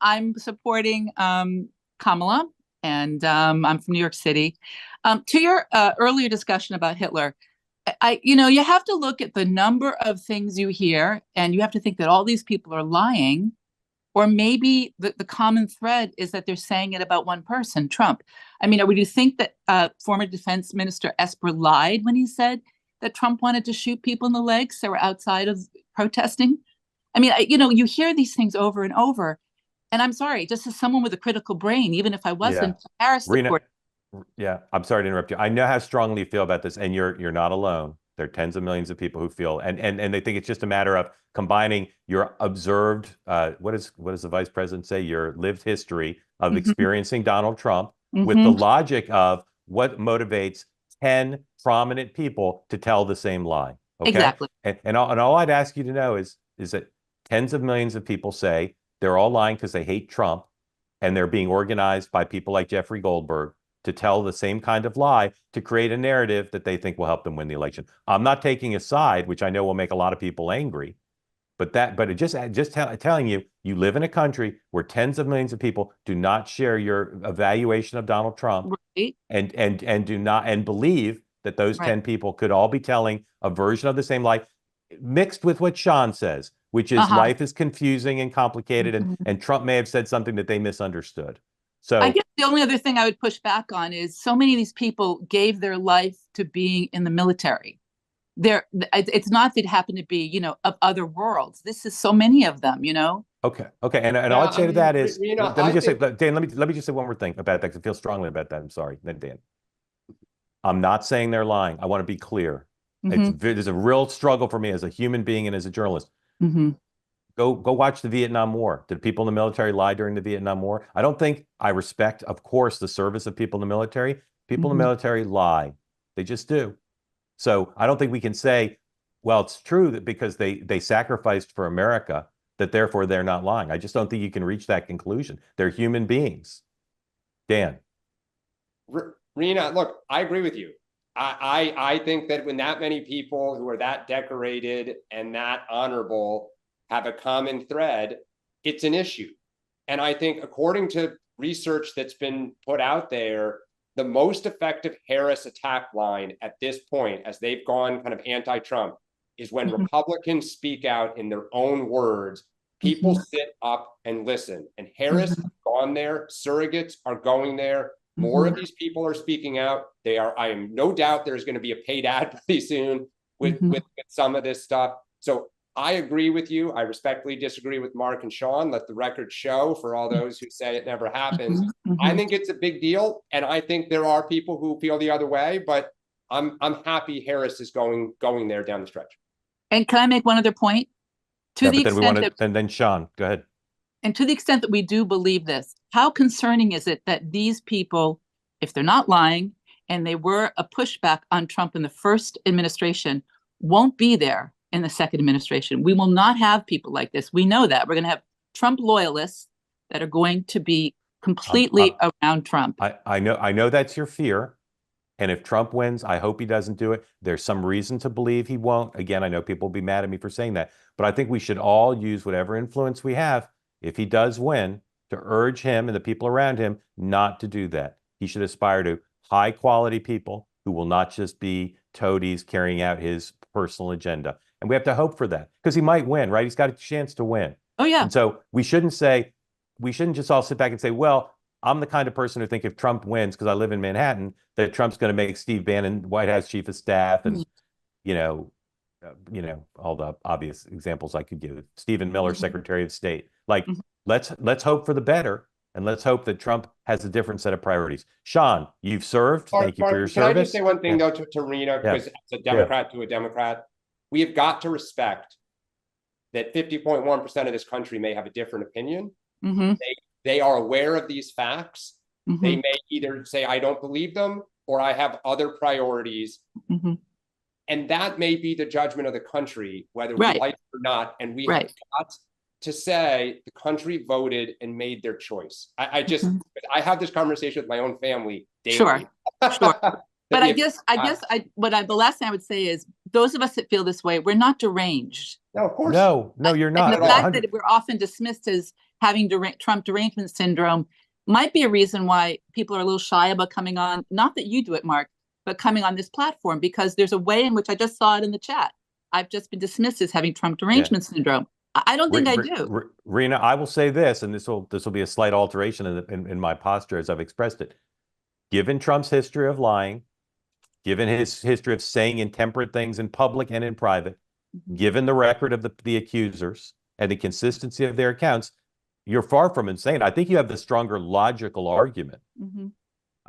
I'm supporting Kamala, and I'm from New York City. To your earlier discussion about Hitler, you have to look at the number of things you hear, and you have to think that all these people are lying, or maybe the common thread is that they're saying it about one person, Trump. I mean, would you think that former Defense Minister Esper lied when he said that Trump wanted to shoot people in the legs that were outside of protesting? I mean, you hear these things over and over. And I'm sorry, just as someone with a critical brain, even if I Yeah. wasn't, Harris Rena, support. yeah, I'm sorry to interrupt you. I know how strongly you feel about this, and you're not alone. There are tens of millions of people who feel, and they think it's just a matter of combining your observed, what does the vice president say? Your lived history of Mhm, experiencing Donald Trump with the mhm, logic of what motivates 10 prominent people to tell the same lie. Okay. exactly. And all I'd ask you to know is that tens of millions of people say they're all lying because they hate Trump, and they're being organized by people like Jeffrey Goldberg to tell the same kind of lie to create a narrative that they think will help them win the election. I'm not taking a side, which I know will make a lot of people angry, but telling you, you live in a country where tens of millions of people do not share your evaluation of Donald Trump, Right, and do not and believe that those right. 10 people could all be telling a version of the same lie, mixed with what Sean says, which is Uh-huh. life is confusing and complicated, and Mhm. and Trump may have said something that they misunderstood. I So guess the only other thing I would push back on is so many of these people gave their life to being in the military. It's not that it happened to be, of other worlds. This is so many of them. okay, and all Yeah, I'd I say to mean, that is, Rena, let me I just say, think Dan, let me just say one more thing about that, because I feel strongly about that. I'm sorry, then Dan. I'm not saying they're lying. I want to be clear. Hmm. There's a real struggle for me as a human being and as a journalist. Hmm. Go watch the Vietnam War. Did people in the military lie during the Vietnam War? I don't think I respect, of course, the service of people in the military. People in the Hmm. military lie. They just do. So I don't think we can say, well, it's true that because they sacrificed for America, that therefore they're not lying. I just don't think you can reach that conclusion. They're human beings. Dan. Rena, look, I agree with you. I think that when that many people who are that decorated and that honorable have a common thread, it's an issue. And I think according to research that's been put out there, the most effective Harris attack line at this point, as they've gone kind of anti-Trump, is when Hmm. Republicans speak out in their own words. People Hmm. sit up and listen. And Harris Hmm. has gone there. Surrogates are going there. More Hmm. of these people are speaking out. I am no doubt there's going to be a paid ad pretty soon with, Hmm. with, with some of this stuff. So I agree with you. I respectfully disagree with Mark and Sean. Let the record show for all those who say it never happens. I Hmm. think it's a big deal, and I think there are people who feel the other way. But I'm happy Harris is going there down the stretch. And can I make one other point? To Yeah, the but then we extent want to, that, then Sean, go ahead. and to the extent that we do believe this, how concerning is it that these people, if they're not lying, and they were a pushback on Trump in the first administration, won't be there in the second administration? We will not have people like this. We know that. We're going to have Trump loyalists that are going to be I'm, completely around Trump. I know that's your fear. And if Trump wins, I hope he doesn't do it. There's some reason to believe he won't. Again, I know people will be mad at me for saying that, but I think we should all use whatever influence we have, if he does win, to urge him and the people around him not to do that. He should aspire to high quality people who will not just be toadies carrying out his personal agenda. And we have to hope for that, because he might win, right? He's got a chance to win. Oh, yeah. And so we shouldn't just all sit back and say, well, I'm the kind of person who think if Trump wins, because I live in Manhattan, that Trump's going to make Steve Bannon White House chief of staff, and you know, all the obvious examples I could give. Stephen Miller, Mhm. Secretary of State. Like, Mhm. let's hope for the better, and let's hope that Trump has a different set of priorities. Sean, you've served. Thank you for your Mark, can I just say service. one thing Yeah, though to Rena, yeah, because as a yeah. Democrat to a Democrat, we have got to respect that 50.1% of this country may have a different opinion. Hmm. They are aware of these facts. They Hmm. may either say, I don't believe them, or I have other priorities. Hmm. And that may be the judgment of the country, whether we Right. like it or not. And we have Right. got to say the country voted and made their choice. Mhm. I have this conversation with my own family Sure. daily. Sure. But I If- guess the last thing I would say is those of us that feel this way, we're not deranged. No, of course. No, you're And not. the Not at all. fact 100. that we're often dismissed as having Trump derangement syndrome might be a reason why people are a little shy about coming on. Not that you do it, Mark, but coming on this platform, because there's a way in which I just saw it in the chat. I've just been dismissed as having Trump derangement syndrome. I don't think I do. Rena, I will say this, and this will be a slight alteration in my posture as I've expressed it. Given Trump's history of lying, given his history of saying intemperate things in public and in private, given the record of the accusers and the consistency of their accounts, you're far from insane. I think you have the stronger logical argument.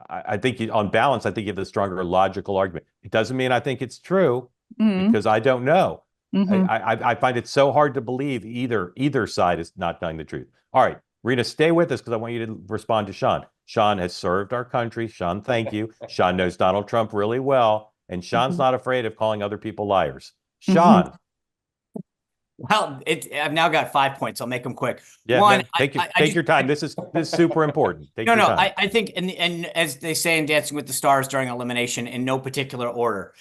I think on balance, I think you have the stronger logical argument. It doesn't mean I think it's true because I don't know. I find it so hard to believe either side is not telling the truth. All right, Rena, stay with us because I want you to respond to Sean. Sean has served our country. Sean, thank you. Sean knows Donald Trump really well, and Sean's not afraid of calling other people liars. Sean. Well, I've now got 5 points. I'll make them quick. Yeah, One, take your time. This is super important. Take your time. I think, and as they say in Dancing with the Stars during elimination, in no particular order.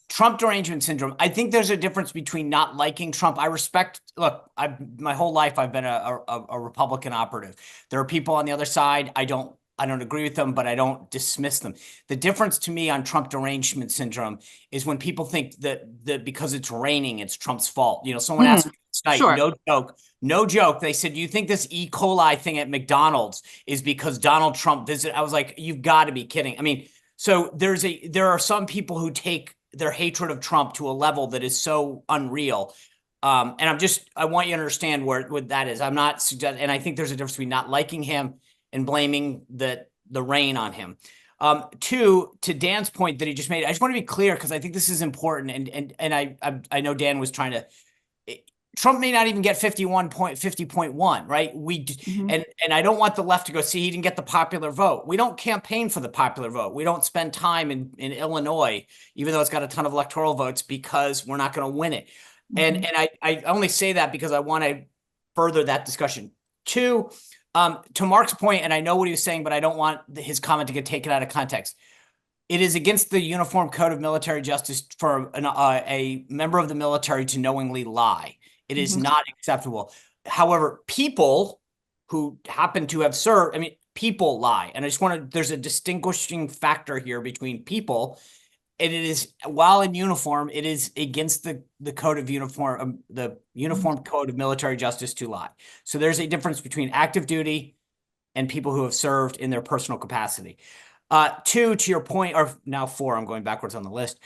Trump derangement syndrome. I think there's a difference between not liking Trump. I respect, look, my whole life I've been a Republican operative. There are people on the other side. I don't agree with them, but I don't dismiss them. The difference to me on Trump derangement syndrome is when people think that because it's raining, it's Trump's fault. You know, someone asked me last night, no joke. They said, "Do you think this E. coli thing at McDonald's is because Donald Trump visited?" I was like, "You've got to be kidding." I mean, so there are some people who take their hatred of Trump to a level that is so unreal. And I want you to understand what that is. I'm not suggesting, and I think there's a difference between not liking him and blaming the rain on him. Two, to Dan's point that he just made, I just want to be clear because I think this is important. And I know Dan was trying to. Trump may not even get 50.1, right? And I don't want the left to go, see, he didn't get the popular vote. We don't campaign for the popular vote. We don't spend time in Illinois, even though it's got a ton of electoral votes, because we're not going to win it. And I only say that because I want to further that discussion. Two, to Mark's point, and I know what he was saying, but I don't want his comment to get taken out of context. It is against the Uniform Code of Military Justice for a member of the military to knowingly lie. It is not acceptable. However, people who happen to have served, people lie. And I just there's a distinguishing factor here between people. And it is, while in uniform, it is against the code of uniform, the Uniform Code of Military Justice to lie. So there's a difference between active duty and people who have served in their personal capacity. Two, to your point, or now four, I'm going backwards on the list.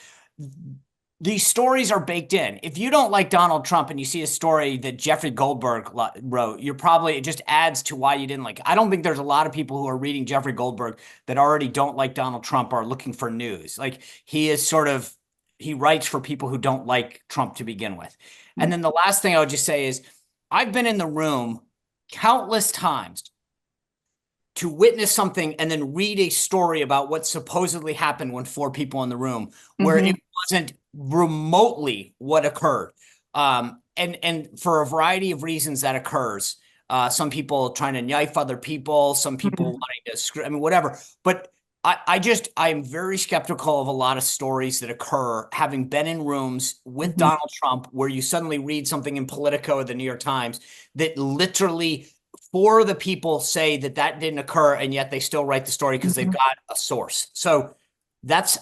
These stories are baked in. If you don't like Donald Trump and you see a story that Jeffrey Goldberg wrote, it just adds to why you didn't like it. I don't think there's a lot of people who are reading Jeffrey Goldberg that already don't like Donald Trump or are looking for news. Like, he writes for people who don't like Trump to begin with. And then the last thing I would just say is, I've been in the room countless times to witness something and then read a story about what supposedly happened when four people in the room, where it wasn't remotely what occurred. And for a variety of reasons that occurs. Some people trying to knife other people, some people wanting to whatever. But I'm very skeptical of a lot of stories that occur, having been in rooms with Donald Trump, where you suddenly read something in Politico or the New York Times that literally four of the people say that didn't occur, and yet they still write the story because they've got a source. So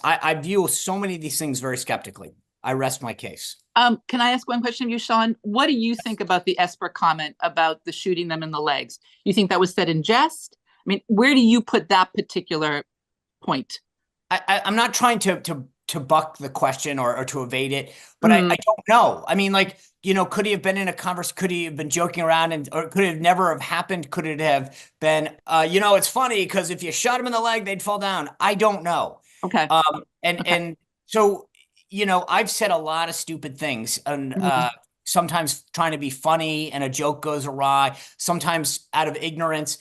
I view so many of these things very skeptically. I rest my case. Can I ask one question of you, Sean? What do you think about the Esper comment about the shooting them in the legs? You think that was said in jest? I mean, where do you put that particular point? I'm not trying to buck the question or to evade it, but I don't know. I mean, could he have been in a conversation? Could he have been joking around, or could it have never have happened? Could it have been, it's funny because if you shot him in the leg, they'd fall down. I don't know. Okay. And so, I've said a lot of stupid things, and sometimes trying to be funny and a joke goes awry, sometimes out of ignorance.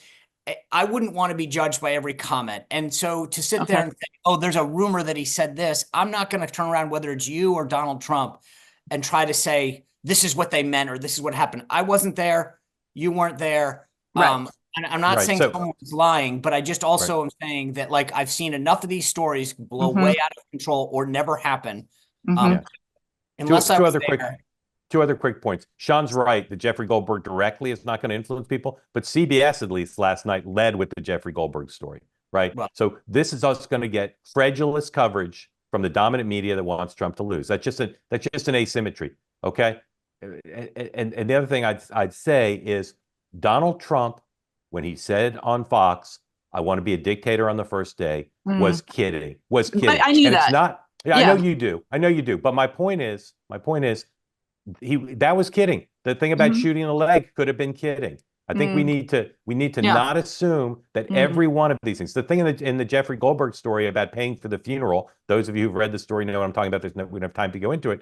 I wouldn't want to be judged by every comment. And so to sit there and say, oh, there's a rumor that he said this, I'm not going to turn around, whether it's you or Donald Trump, and try to say, this is what they meant, or this is what happened. I wasn't there. You weren't there. Right. And I'm not saying someone was lying, but I just also am saying that, I've seen enough of these stories blow way out of control or never happen. Unless two two other quick points. Sean's right that Jeffrey Goldberg directly is not going to influence people, but CBS, at least last night, led with the Jeffrey Goldberg story, right? Well, so this is us going to get credulous coverage from the dominant media that wants Trump to lose. That's just an asymmetry, okay? And the other thing I'd say is Donald Trump, when he said on Fox, "I want to be a dictator on the first day," was kidding. Was kidding. I knew and that. It's not. Yeah, Yeah. I know you do. I know you do. But my point is, that was kidding. The thing about shooting in the leg could have been kidding. I think we need to Yeah. not assume that every one of these things. The thing in the Jeffrey Goldberg story about paying for the funeral, those of you who've read the story know what I'm talking about. We don't have time to go into it.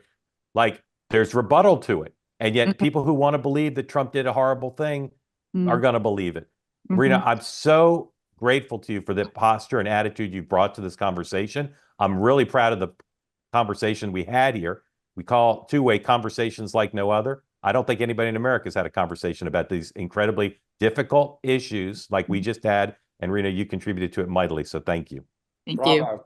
Like, there's rebuttal to it. And yet people who want to believe that Trump did a horrible thing are going to believe it. Rena, I'm so grateful to you for the posture and attitude you've brought to this conversation. I'm really proud of the conversation we had here. We call two-way conversations like no other. I don't think anybody in America has had a conversation about these incredibly difficult issues like we just had. And Rena, you contributed to it mightily. So thank you. Thank you. Bravo.